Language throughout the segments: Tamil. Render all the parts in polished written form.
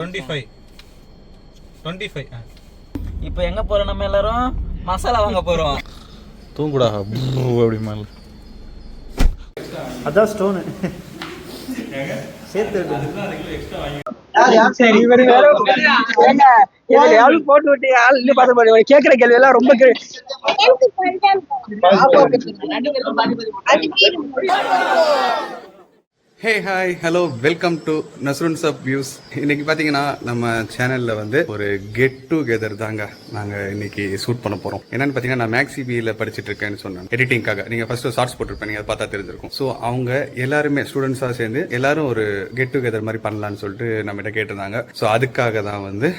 25 இப்போ எங்க போறோம்? நம்ம எல்லாரும் மசாலா வாங்க போறோம். தூங்குடா அப்படி மேல. அதான் ஸ்டோனு சேர்த்து போட்டு விட்டு ஆள் இன்னும் பார்த்து கேட்கிற கேள்வி எல்லாம் ரொம்ப hey hi hello welcome to நஸ்ருன்ஸ் ஆஃப் வியூஸ். இன்னைக்கு பார்த்தீங்கன்னா நம்ம சேனலில் வந்து ஒரு கெட் டுகெதர் தாங்க நாங்கள் இன்னைக்கு ஷூட் பண்ண போகிறோம். என்னன்னு பார்த்தீங்கன்னா நான் மேக்ஸிபியில் படிச்சுட்டு இருக்கேன்னு சொன்னேன் எடிட்டிங்காக. நீங்கள் ஃபர்ஸ்ட் ஷார்ட்ஸ் போட்டிருப்பேன், நீங்கள் அதை பார்த்தா தெரிஞ்சிருக்கும். ஸோ அவங்க எல்லாருமே ஸ்டூடெண்ட்ஸாக சேர்ந்து எல்லாரும் ஒரு கெட் டுகெதர் மாதிரி பண்ணலான்னு சொல்லிட்டு நம்மகிட்ட கேட்டிருந்தாங்க. ஸோ அதுக்காக தான் வந்து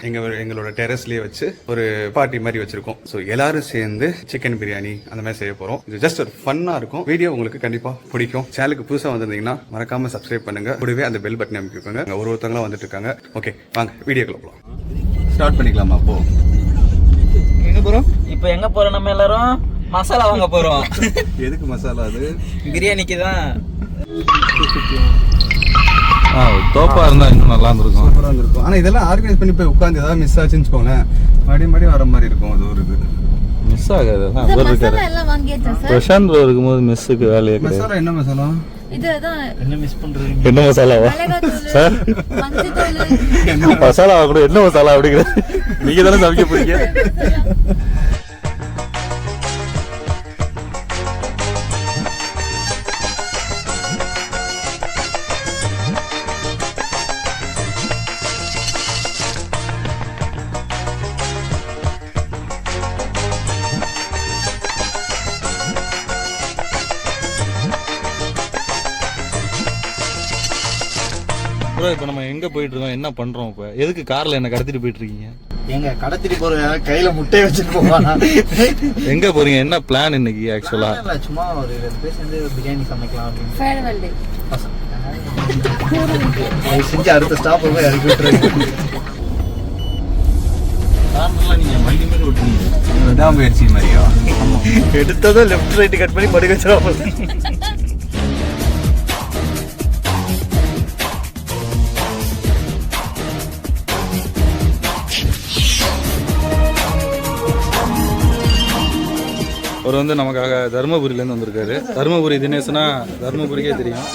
எங்களோட டெரஸ்லேயே வச்சு ஒரு பார்ட்டி மாதிரி வச்சிருக்கோம். ஸோ எல்லாரும் சேர்ந்து சிக்கன் பிரியாணி அந்த மாதிரி செய்ய போகிறோம். இது ஜஸ்ட் ஒரு ஃபன்னாக இருக்கும். வீடியோ உங்களுக்கு கண்டிப்பாக பிடிக்கும். சேனலுக்கு புதுசாக வந்திருந்தீங்கன்னா மறக்காம சப்ஸ்கிரைப் பண்ணுங்க, கூடவே அந்த பெல் பட்டன் அமைக்கிக்கோங்க. ஒருத்தவங்களா வந்துட்டு இருக்காங்க. ஓகே வாங்க வீடியோக்குள்ள போலாம். ஸ்டார்ட் பண்ணிக்கலாமா? அப்போ எங்க போறோம்? இப்போ எங்க போறோம்? நம்ம எல்லாரும் மசாலா வாங்க போறோம். எதுக்கு மசாலா? அது பிரியாணிக்கு தான். தோப்பா இருந்தா இன்னும் நல்லா இருந்திருக்கும். சூப்பரா இருந்திருக்கும். ஆனா இதெல்லாம் ஆர்கனைஸ் பண்ணி போய் உட்காந்து ஏதாவது மிஸ் ஆச்சுன்னு வச்சுக்கோங்களேன், மறுபடியும் வர மாதிரி இருக்கும். அது ஒரு இது மிஸ் ஆகாது. பிரசாந்த் ப்ரோ இருக்கும்போது மிஸ்ஸுக்கு வேலையே கிடையாது. மசாலா என்ன மசாலா? என்ன மிஸ் பண்றீங்க? என்ன மசாலாவா சார்? மசாலா கூட என்ன மசாலா அப்படிங்கிற நீங்க தானே சமைக்க போறீங்க. இப்போ நம்ம எங்க போயிட்டு இருக்கோம், என்ன பண்றோம்? இப்ப எதுக்கு கார்ல என்ன கடத்திட்டு போயிட்டு இருக்கீங்க? எங்க கடத்திட்டு போறேன், கையில முட்டையை வச்சுட்டு போவானா? எங்க போறீங்க? என்ன பிளான் இன்னைக்கு? ஆக்சுவலா சும்மா ஒரு 2 பேர் சேர்ந்து பிரியாணி சமைக்கலாம் அப்படின்னு செஞ்சு அடுத்த ஸ்டாப் போய் இறக்கி விட்டுருங்க. விடாமுயற்சி மாதிரியா? எடுத்ததும் லெஃப்ட் ரைட் கட் பண்ணி படுக்க வச்சிருவாங்க. அவர் வந்து நமக்காக தருமபுரியிலேருந்து வந்திருக்காரு. தருமபுரி தினேசனா தருமபுரிக்கே தெரியும்.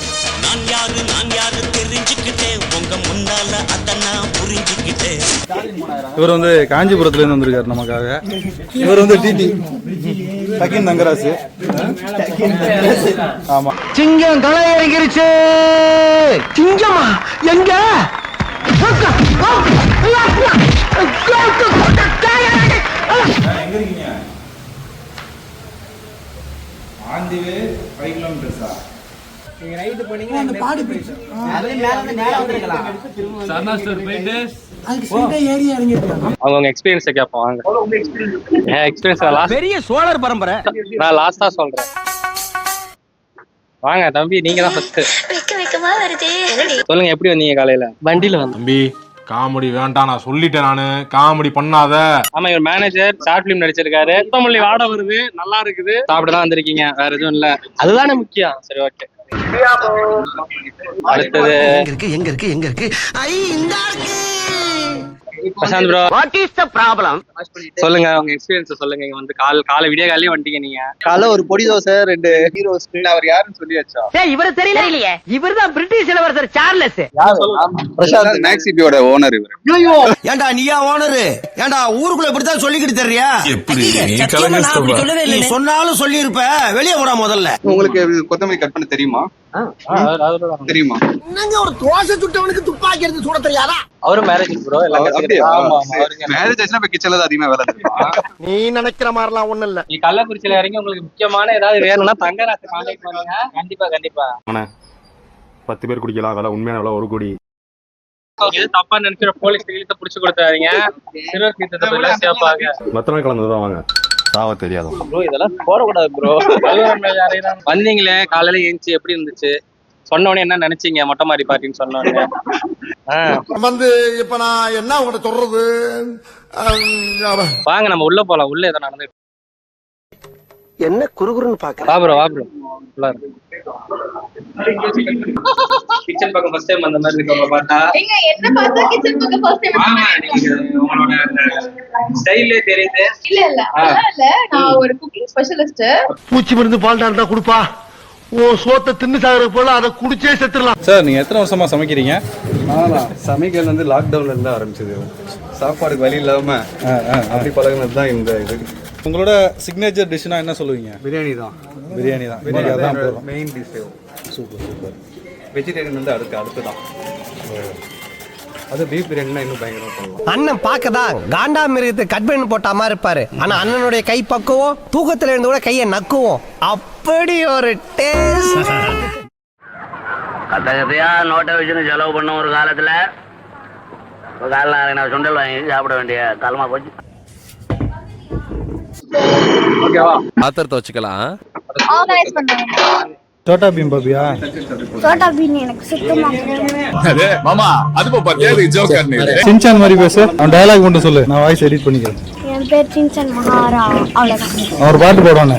இவர் வந்து காஞ்சிபுரத்துலேருந்து வந்திருக்காரு நமக்காக. இவர் வந்து டிடி டக்கின் தங்கராசு. ஆமா, சிங்கம் களை இறங்கிருச்சு. சிங்கமா எங்க? எங்க இருக்கீங்க? ஆன் தி வே 5 கிலோமீட்டர்ஸா? நீங்க ரைட் பண்ணீங்கன்னா அந்த பாடி போயிடு. அதுல மேல வந்து நேரா வந்துக்கலாம். சர்னா சார் போயிடு. அதுக்கு ஸ்ட்ரைட்டா ஏறி இறங்கிடலாம். அவங்க எக்ஸ்பீரியன்ஸ் கேட்போம். வாங்க. உங்க எக்ஸ்பீரியன்ஸ் பெரிய சோழர் பரம்பரை. நான் லாஸ்டா சொல்றேன். வாங்க தம்பி, நீங்க தான் ஃபர்ஸ்ட். வெக்கமா வருதே. சொல்லுங்க, எப்படி வந்தீங்க காலையில? வண்டியில வந்து. தம்பி காமெடி வேண்டாம், நான் சொல்லிட்டேன். நானு காமெடி பண்ணாத. ஆமா, இவர் மேனேஜர், ஷார்ட் பிலிம் நடிச்சிருக்காரு. சுத்தமல்லி வாட வருது, நல்லா இருக்குது. சாப்பிட்டு தான் வந்திருக்கீங்க, வேற எதுவும் இல்ல. அதுதானே முக்கியம். சரி, ஓகே. அடுத்தது எங்க இருக்கு ஐ இந்த இருக்கு. Prashanth bro, what is the problem? சொல்லுங்க உங்க எக்ஸ்பீரியன்ஸ் சொல்லுங்க. இங்க வந்து காலை விடிய காலையே வந்துட்டீங்க நீங்க. காலைல ஒரு பொடி தோசை, 2 கீ ரோஸ்ட். அவர் யாருன்னு சொல்லியாச்சா? டேய், இவர தெரியலையே. இவர்தான் பிரிட்டிஷ் இளவரசர் சார்லஸ். பிரசாந்த் மேக்ஸிபியோட ஓனர் இவர். ஐயோ, ஏன்டா நீயா ஓனர்? ஏன்டா ஊருக்குள்ள இப்படி தான் சொல்லிக்கிட்டு தெரியா? எப்படி நீ கலங்கஸ்தபா? நீ சொன்னாலும் சொல்லி இருப்ப. வெளிய போடா முதல்ல. உங்களுக்கு கொத்தமல்லி கட் பண்ண தெரியுமா? தெரியுமா? என்னங்க ஒரு தோசை சுட்டவனுக்கு துப்பாக்கி எடுத்து சுட தெரியாதா? அவரும் மேரேஜ் ப்ரோ. மேரேஜ் ஆச்சுன்னா இப்ப கிச்சன்ல தான் அதிகமா வேலை தெரியுமா? நீ நினைக்கிற மாதிரிலாம் ஒண்ணும் இல்ல. நீ கள்ளக்குறிச்சியில இறங்கி உங்களுக்கு முக்கியமான ஏதாவது வேணும்னா தங்கராசை கான்டாக்ட் பண்ணுங்க. கண்டிப்பா 10 பேர் குடிக்கலாம். அதெல்லாம் உண்மையான விலை 1 கோடி. எது தப்பா நினைக்கிற போலீஸ் கிட்ட புடிச்சு கொடுத்தாதீங்க. சிறுவர் கீதத்தை போய் சேர்ப்பாங்க. மத்தனை கலந்துதான் வாங்க. சாவ தெரியாது ப்ரோ, இதெல்லாம் போடக்கூடாது ப்ரோ. வந்தீங்களே காலையில ஏஞ்சி எப்படி இருந்துச்சு? சொன்ன உடனே என்ன நினைச்சீங்க? மொட்டை மாடி பார்ட்டின்னு சொன்ன உடனே வந்து இப்ப நான் என்ன உங்கள்கிட்ட சொல்றது? வாங்க நம்ம உள்ள போலாம். உள்ள ஏதோ நடந்து என்ன குறுகுறுன்னு பாக்க வா ப்ரோ கிச்சன் பக்கம் ஃபர்ஸ்ட் டைம் அந்த மாதிரி இருக்கவங்க பார்த்தா நீங்க என்ன பார்த்தா கிச்சன் பக்கம் ஃபர்ஸ்ட் டைம் ஆமா நீங்க உங்களோட ஸ்டைல்லே தெரியுது. இல்ல அதெல்லாம் இல்ல, நான் ஒரு குக்கிங் ஸ்பெஷலிஸ்ட். பூச்சி மருந்து பால்டா இருந்தா குடுப்பா. ஓ சோத்தை தின்னு சாகுற போல அதை குடிச்சே செத்துடலாம். சார் நீங்கள் எத்தனை வருஷமாக சமைக்கிறீங்க? சமைக்கிறது வந்து லாக்டவுன்ல இருந்து ஆரம்பிச்சது. சாப்பாடுக்கு வழி இல்லாம அப்படி பழகினது தான் இந்த இது. உங்களோட சிக்னேச்சர் டிஷ்னா என்ன சொல்லுவீங்க? பிரியாணி தான். பிரியாணி தான். இன்னைக்கு அதான் போகிறோம். Main dish. சூப்பர். வெஜிடேரியன் வந்து அடுத்து தான். அது பீஃப் பிரியாணினா இன்னும் பயங்கரமா பண்ணுவோம். அண்ணன் பாக்கதான் காண்டா மிருகத்தை கட் பண்ணி போட்ட மாதிரி இருப்பாரு. ஆனா அண்ணனுடைய கை பக்குவோம் தூக்கத்துல இருந்து கூட கையை நக்குவோம். அப்படி ஒரு டேஸ்ட். கதையா நோட்டை வச்சுன்னு செலவு பண்ண ஒரு காலத்துல நான் சுண்டல் வாங்கி சாப்பிட வேண்டிய காலமா போச்சு. பாத்திரத்தை வச்சுக்கலாம். ஆர்கனைஸ் பண்ணுங்க. சோட்டா பீம் பாபியா? சோட்டா பீன் எனக்கு சுத்தமா மாமா அது பாத்தியா ஜோக் பண்ணி சின்சான் மாதிரி பேசு. அவன் டயலாக் மட்டும் சொல்லு, நான் வாய்ஸ் எடிட் பண்ணிக்கிறேன். என் பேர் சின்சன் மகாரா, அவ்வளவுதான். அவர் பாட்டு போடுவானே,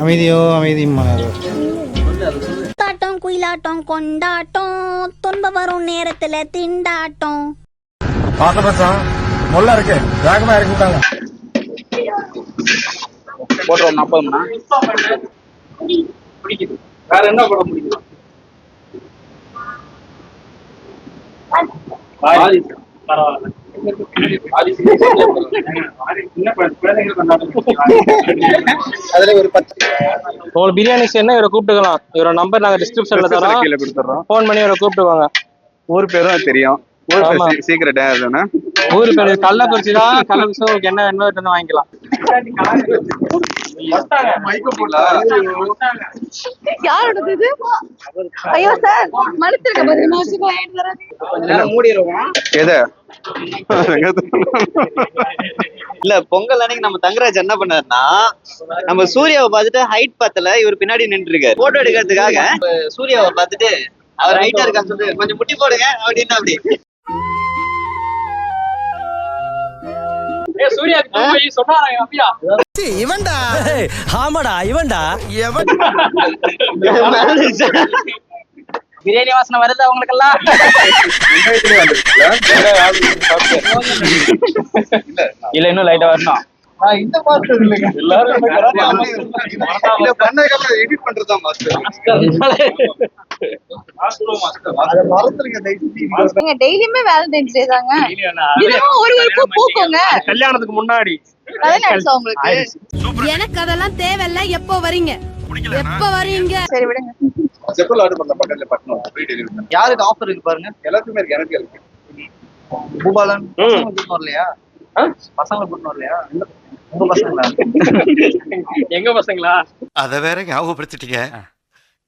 அமைதியோ அமைதி மகாரா. தாட்டம் குயிலாட்டம் கொண்டாட்டம், துன்ப வரும் நேரத்துல திண்டாட்டம். பாத்த பசம் மொல்ல இருக்கு வேகமா இறக்கிட்டாங்க. போட்டுறோம் 40 பிடிக்குது. வேற என்ன போட முடியும்? உங்களுக்கு பிரியாணிஸ் என்ன இவரை கூப்பிட்டுக்கலாம். இவரோட நம்பர் நாங்க டிஸ்கிரிப்ஷன்ல தரோம், கீழே கொடுத்துறோம். போன் பண்ணி இவரை கூப்பிட்டுவாங்க. ஊர் பேரும் தெரியும். சீக்கிரட் அதுனா ஊரு பேரு கள்ளக்குறிச்சி தான். கள்ளக்குறிச்சி உங்களுக்கு என்ன வேணுமோ வந்து வாங்கிக்கலாம். யாரோடது இது? ஐயோ சார், மனுத்திருக்க பதில் மூடிடுவோம். எதை இல்ல பொங்கல் அன்னைக்கு நம்ம தங்கராஜ் என்ன பண்ணாருன்னா, நம்ம சூர்யாவை பார்த்துட்டு ஹைட் பத்தல, இவர் பின்னாடி நின்று இருக்காரு போட்டோ எடுக்கிறதுக்காக. சூர்யாவை பார்த்துட்டு அவர் ஹைட்டா இருக்கான்னு சொல்லிட்டு கொஞ்சம் முட்டி போடுங்க அப்படின்னு அப்படி இவன்டா ஆமாடா இவன்டா எவன் பிரியாணி வாசனை வருது அவங்களுக்கெல்லாம். இல்ல இன்னும் லைட்டா வரணும். எடிட் பண்றதா மாஸ்டர். நீங்க டெய்லியுமே வேலண்டைன்ஸ் டே தாங்க. தினமும் ஒரு பூ பூக்குங்க. கல்யாணத்துக்கு முன்னாடி அதான் நினைச்சா உங்களுக்கு. எனக்கு அதெல்லாம் தேவையில்ல. எப்போ வரீங்க? எப்ப வரீங்க? சரி விடுங்க. செப்பல் ஆர்டர் பண்ண பக்கத்துல பட்டணும் ஃப்ரீ டெலிவரி. யாருக்கு ஆஃபர் இருக்கு பாருங்க. எல்லாத்துக்குமே இருக்கு. எனக்கு இருக்கு. பூபாலன் கூட்டு வரலையா? பசங்களை கூட்டு வரலையா? உங்க பசங்களா? எங்க பசங்களா? அத வேற ஞாபகப்படுத்திட்டீங்க.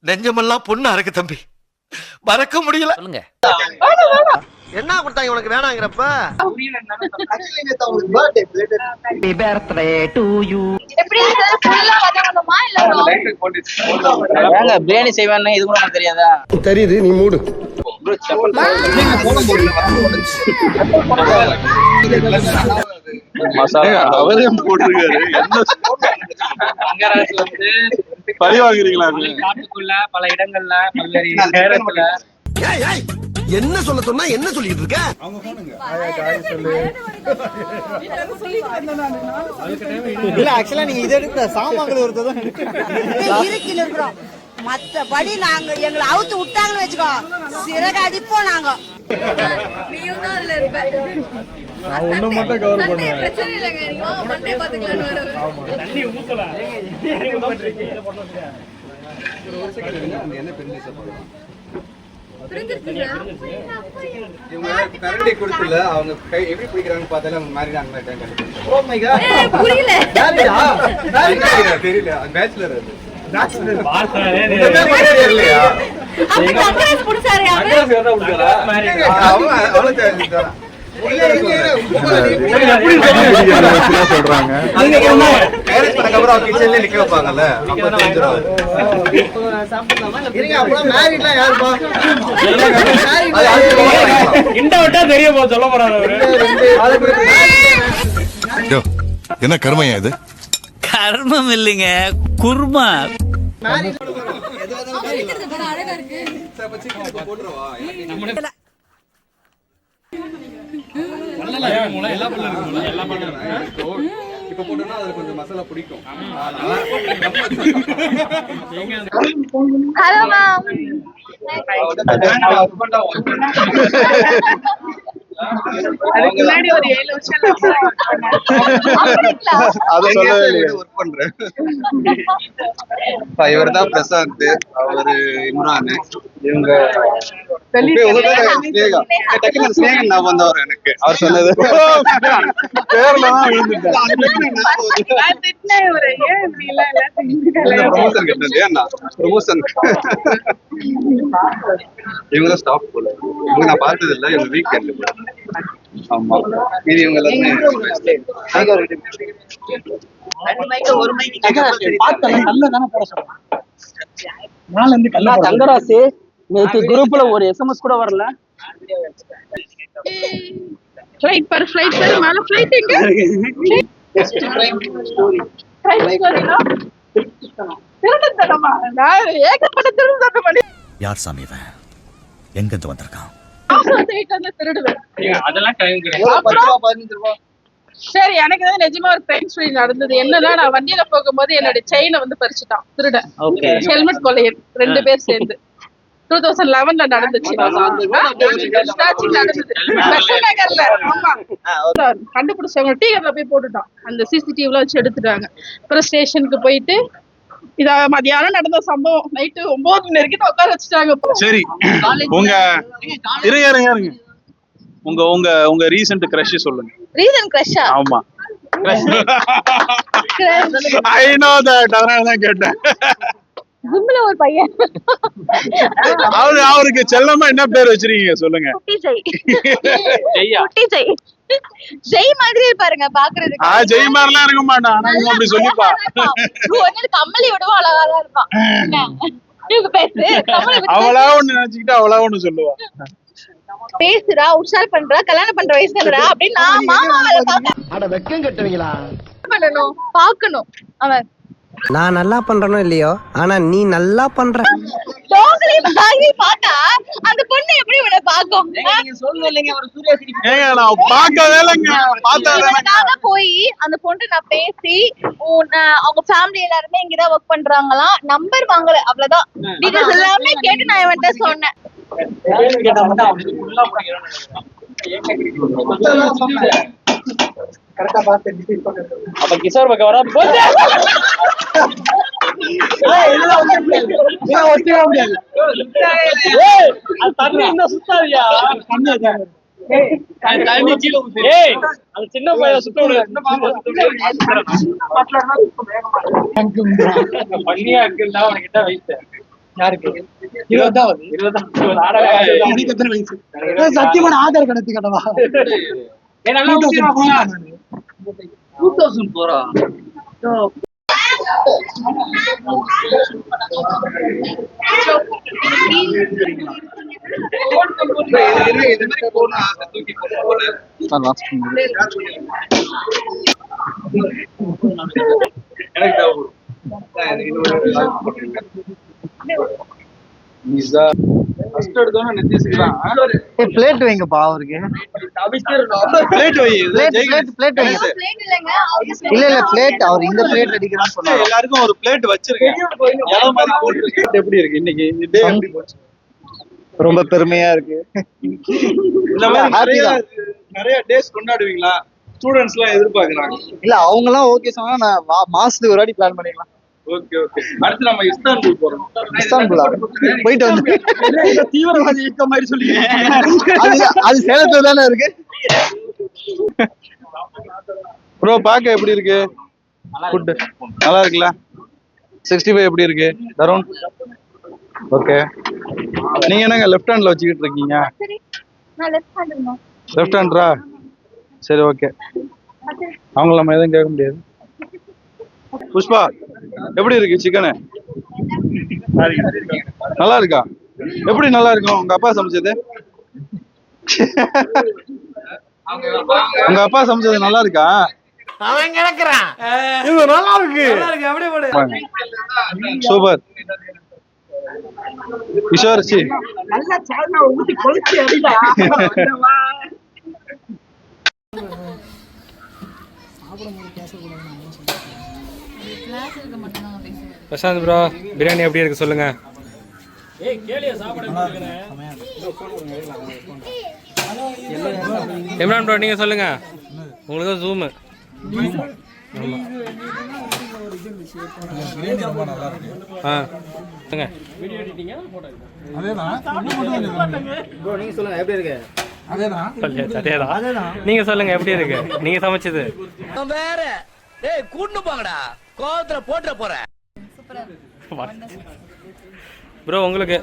நெஞ்சமெல்லாம் பொண்ணு அறக்கு தம்பி, மறக்க முடியல. சொல்லுங்க. என்ன கொடுத்தாங்க உனக்கு வேணாங்கிறப்ப? எப்படி சார் ஃபுல்லா வரணுமா இல்ல ஏங்க பிரியாணி செய்வான்னு இது கூட உங்களுக்கு தெரியாதா? தெரியுது, நீ மூடு. மசாலா அவரே போட்டுருக்காரு. தங்கராஜ் வந்து பழி வாங்குறீங்களா? காட்டுக்குள்ள பல இடங்கள்ல பல்வேறு நேரத்துல என்ன சொல்ல சொன்னா என்ன சொல்லிட்டு இருக்க? இல்ல ஆக்சுவலா நீங்க இதை எடுக்கிற சாமான்கள் ஒருத்தர் இருக்கிறோம். மத்தபடி நாங்க எங்களை அவுத்து விட்டாங்கன்னு வச்சுக்கோ, சிறகு அடிப்போம் நாங்க. ஒண்ணு மட்டும் கவர் பண்ணுவேன். கரண்டி கொடுத்துல அவங்க கை எப்படி பிடிக்கிறாங்கன்னு பார்த்தாலே அவங்க மாதிரி அந்த மாதிரி டைம். Oh my God. புரியல. தெரியல. பேச்சுலர் அது. தங்கராஜ் புடிச்சாரு அவரு. சொல்றாங்க. மேரேஜ் பண்ணக்கப்புறம் அவங்க கிச்சன்ல நிக்க வைப்பாங்கல்ல, அப்ப தெரிஞ்சிரும். இருங்க அப்புறம் மேரிட்லாம் யாருப்பா? இண்ட விட்டா தெரிய போ சொல்ல போறாரு அவரு. என்ன கருமையா இது? கர்மம் இல்லைங்க, குர்மா. இப்ப போட்டோம்னா அதுல கொஞ்சம் மசாலா பிடிக்கும். Hello ma'am. அதுக்கு முன்னாடி ஒரு 7 வருஷம் அதை சொல்லவே இல்லையே. ஒர்க் பண்றேன். இவர் தான் பிரசாந்த், அவரு இம்ரான், இவங்க டக்குனு ஸ்நேகன் நான் வந்தவர் எனக்கு அவர் சொன்னது பேர்ல தான் விழுந்துட்டேன். ப்ரொமோஷன் கட்டது ஏன்னா ப்ரொமோஷன் இவங்க தான் ஸ்டாஃப் போல. இவங்க நான் பார்த்தது இல்லை, இவங்க வீக்கெண்ட் போல. ஆமா, இது இவங்க எல்லாருமே தங்கராசி நேற்று குரூப்ல ஒரு SMS கூட வரல. ஃளைட் மேல ஃளைட் எங்க? திருடத்தனமா? நான் ஏகப்பட்ட திருடத்தனம் பண்ணி யார் சாமி இவன்? எங்க இருந்து வந்திருக்கான்? திருடுவேன். அதெல்லாம் டைம் கிடையாது. சரி, எனக்கு வந்து நிஜமா ஒரு கிரைம் ஸ்டோரி நடந்தது. என்னன்னா, நான் வண்டியில போகும்போது என்னோட செயினை வந்து பறிச்சுட்டான் திருடன். ஹெல்மெட் கொள்ளையன் 2 பேர் சேர்ந்து 2011ல நடந்துச்சு. கண்டுபிடிச்சவங்க டீ கடைல போய் போட்டுட்டான். அந்த சிசிடிவில வச்சு எடுத்துட்டாங்க. அப்புறம் ஸ்டேஷனுக்கு போயிட்டு இத மதியானம் நடந்த சம்பவம் நைட்டு 9 மணி வரைக்கும் உட்கார வச்சுட்டாங்க. சரி, உங்க இருங்க உங்க உங்க உங்க ரீசன்ட் கிரஷ் சொல்லுங்க. ரீசன் கிரஷா? ஆமா, ஐ நோ தட், அதனால தான் கேட்டேன். ஜிம்ல ஒரு பையன், அவருக்கு செல்லமா என்ன பேர் வச்சிருக்கீங்க சொல்லுங்க. குட்டி ஜெய். குட்டி ஜெய். ஜெய் மாதிரி இருப்பாருங்க பாக்குறதுக்கு. ஜெய் மாதிரிலாம் இருக்க மாட்டான், ஆனா இவன் அப்படி சொல்லிப்பா. கம்மலி விடவும் அழகா தான் இருப்பான். இவங்க பேசு அவளா ஒண்ணு நினைச்சுக்கிட்டு அவளா ஒண்ணு சொல்லுவா. பேசுறா, உஷார் பண்றா, கல்யாணம் பண்ற வயசுல அப்படின்னு நான் மாமாவை பாக்க வெக்கம் கட்டுவீங்களா? பண்ணணும், பாக்கணும். அவன் நான் நல்லா பண்றனோ இல்லையோ, ஆனா நீ நல்லா பண்ற. டோங்கலி பாகி பார்த்தா அந்த பொண்ணு எப்படி இவனை பாக்கும்? நீங்க சொல்லணும் இல்லைங்க, ஒரு சூர்யா சிரிப்பு. ஏங்க நான் பார்க்கவே இல்லைங்க, இவனுக்காக போய் அந்த பொண்ணு நான் பேசி அவங்க ஃபேமிலி எல்லாருமே இங்கதான் ஒர்க் பண்றாங்களாம். நம்பர் வாங்கல, அவ்வளவுதான். டீடைல்ஸ் எல்லாமே கேட்டு நான் இவன்ட்ட சொன்னேன். அப்ப கிஷோர் பக்கம் வர சின்ன பையன் சுத்த பண்ணியா இருக்குன்னா அவன்கிட்ட வைத்தேன். யாருக்கு? 20 வயசு. சத்தியமான ஆதார் கடத்தி கடவா? 2004 பிளேட் வைங்கப்பா அவருக்கு. பிளேட் வை, பிளேட் வைங்க. இல்ல பிளேட், அவர் இந்த பிளேட் அடிக்கிறான்னு சொன்னாரு. எல்லாருக்கும் ஒரு பிளேட் வச்சிருக்கேன். எவ்வளவு மாதிரி போட்டுருக்கு. எப்படி இருக்கு இன்னைக்கு டே? எப்படி போச்சு? ரொம்ப பெருமையா இருக்கு. இந்த மாதிரி நிறைய டேஸ் கொண்டாடுவீங்களா? ஸ்டூடெண்ட்ஸ் எல்லாம் எதிர்பார்க்கறாங்க. இல்ல அவங்க எல்லாம் ஓகே சொன்னா நான் மாசத்துக்கு ஒரு வாட்டி பிளான் பண்ணிக்கலாம். ஓகே அடுத்து நம்ம இஸ்தான்புல் போறோம். இஸ்தான்புலா போயிட்டு வந்து தீவிரவாதி இருக்க மாதிரி சொல்லி அது சேலத்துல தானே இருக்கு. ப்ரோ பாக்க எப்படி இருக்கு? ஃபுட் நல்லா இருக்குல்ல? 65 எப்படி இருக்கு தருண்? ஓகே, நீங்க என்னங்க லெஃப்ட் ஹேண்ட்ல வச்சுக்கிட்டு இருக்கீங்க? லெஃப்ட் ஹேண்டரா? சரி ஓகே, அவங்கள நம்ம எதுவும் கேட்க முடியாது. புஷ்பா எப்படி இருக்கு சிக்கனு? நல்லா இருக்கா? எப்படி நல்லா இருக்கும்? உங்க அப்பா சமைச்சது? உங்க அப்பா சமைச்சது நல்லா இருக்கா? அவன் கிடக்குறான். இது நல்லா இருக்கு. சூப்பர். கிஷோர்ச்சி பிரசாந்த் ப்ரோ பிரியாணி எப்படி இருக்கு சொல்லுங்க. இம்ரான் ப்ரோ நீங்க சொல்லுங்க. உங்களுக்கு ஜூம். நீங்க சொல்லுங்க எப்படி இருக்கு நீங்க சமைச்சது. வேற டேய் கூட்டு போங்கடா கோவத்துல போட்ற போறேன். ப்ரோ உங்களுக்கு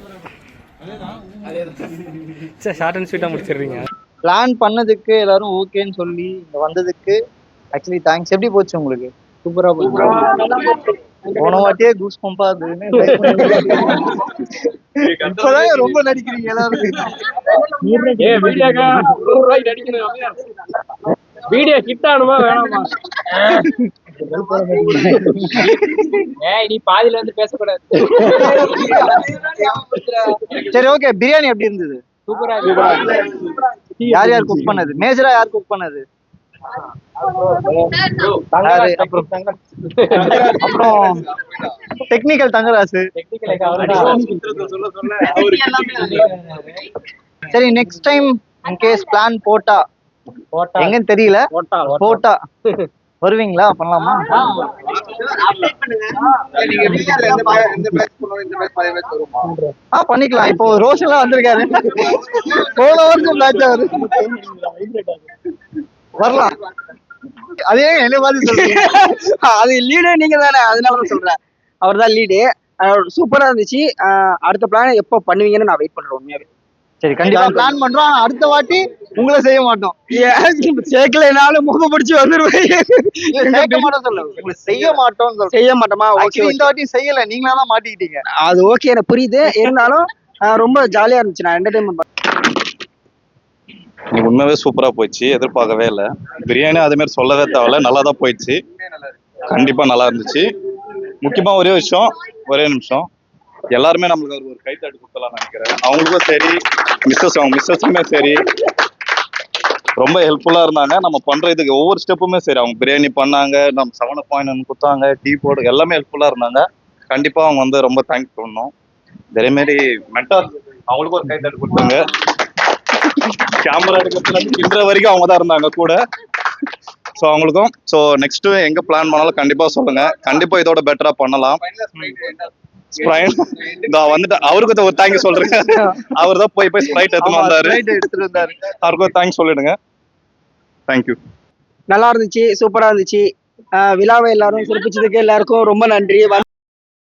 ஷார்ட் அண்ட் ஸ்வீட்டா முடிச்சிடுறீங்க. பிளான் பண்ணதுக்கு எல்லாரும் ஓகேன்னு சொல்லி இங்க வந்ததுக்கு ஆக்சுவலி தேங்க்ஸ். எப்படி போச்சு உங்களுக்கு? சூப்பரா போச்சு. போன வாட்டியே கூஸ் பம்பா இப்பதான் ரொம்ப நடிக்கிறீங்க எல்லாரும். வீடியோ ஹிட் ஆனுமா வேணாமா? நீ பாதியில வந்து பேசக்கூடாது. சரி ஓகே, பிரியாணி எப்படி இருந்தது? சூப்பரா. யார் யார் குக் பண்ணது? மேஜரா யார் குக் பண்ணது? அப்புறம் டெக்னிக்கல் தங்கராசு. சரி next time in case plan போட்டா எங்கன்னு தெரியல, போட்டா வருவீங்களா? பண்ணலாமா? பண்ணிக்கலாம். இப்போ ரோஷன் எல்லாம் வந்திருக்காரு. போன வருஷம் மேட்ச் அவரு வரலாம். அதே என்ன மாதிரி சொல்றீங்க? அது லீடு நீங்க தானே, அதனாலதான் சொல்றேன். அவர் தான் லீடு. சூப்பரா இருந்துச்சு. அடுத்த பிளான் எப்போ பண்ணுவீங்கன்னு நான் வெயிட் பண்றேன் உண்மையாவே. சரி கண்டிப்பா பிளான் பண்றோம். அடுத்த வாட்டி உங்களை செய்ய மாட்டோம். சேர்க்கலைனாலும் முக பிடிச்சி வந்துருவேன். சேர்க்க மாட்டோம் சொல்ல, உங்களை செய்ய மாட்டோம். செய்ய மாட்டோமா? ஓகே, இந்த வாட்டி செய்யல, நீங்களா தான் மாட்டிக்கிட்டீங்க. அது ஓகே, எனக்கு புரியுது. இருந்தாலும் ரொம்ப ஜாலியா இருந்துச்சு. நான் என்டர்டைன்மெண்ட் உண்மையாவே சூப்பரா போயிடுச்சு. எதிர்பார்க்கவே இல்லை. பிரியாணி அதே மாதிரி சொல்லவே தேவையில்ல, நல்லா தான் போயிடுச்சு. கண்டிப்பா நல்லா இருந்துச்சு. முக்கியமா ஒரே விஷயம், ஒரே நிமிஷம், எல்லாருமே நம்மளுக்கு ஒரு கைத்தட்டு கொடுத்தலாம் நினைக்கிறேன். அவங்களுக்கும் சரி, மிஸ்ஸஸுமே சரி ரொம்ப ஹெல்ப்ஃபுல்லா இருந்தாங்க. நம்ம பண்ற இதுக்கு ஒவ்வொரு ஸ்டெப்புமே சரி, அவங்க பிரியாணி பண்ணாங்க, நம்ம 7.1 கொடுத்தாங்க, டீ போர்டு எல்லாமே ஹெல்ப்ஃபுல்லா இருந்தாங்க. கண்டிப்பா அவங்க வந்து ரொம்ப தேங்க்ஸ் பண்ணணும். இதே மாதிரி மென்டார் அவங்களுக்கும் ஒரு கைத்தட்டு கொடுத்தாங்க. கேமரா எடுக்கிறதுல இன்ற வரைக்கும் அவங்க தான் இருந்தாங்க கூட. ஸோ அவங்களுக்கும் ஸோ நெக்ஸ்ட் எங்க பிளான் பண்ணாலும் கண்டிப்பா சொல்லுங்க. கண்டிப்பா இதோட பெட்டரா பண்ணலாம். வந்துட்டு அவருக்கு ஒரு தேங்க்யூ சொல்றேன். அவர் தான் போய் ஸ்ப்ரைட் எடுத்துட்டு வந்தாரு. அவருக்கும் தேங்க்ஸ் சொல்லிடுங்க. தேங்க்யூ. நல்லா இருந்துச்சு, சூப்பரா இருந்துச்சு. விழாவை எல்லாரும் சிறப்பிச்சதுக்கு எல்லாருக்கும் ரொம்ப நன்றி.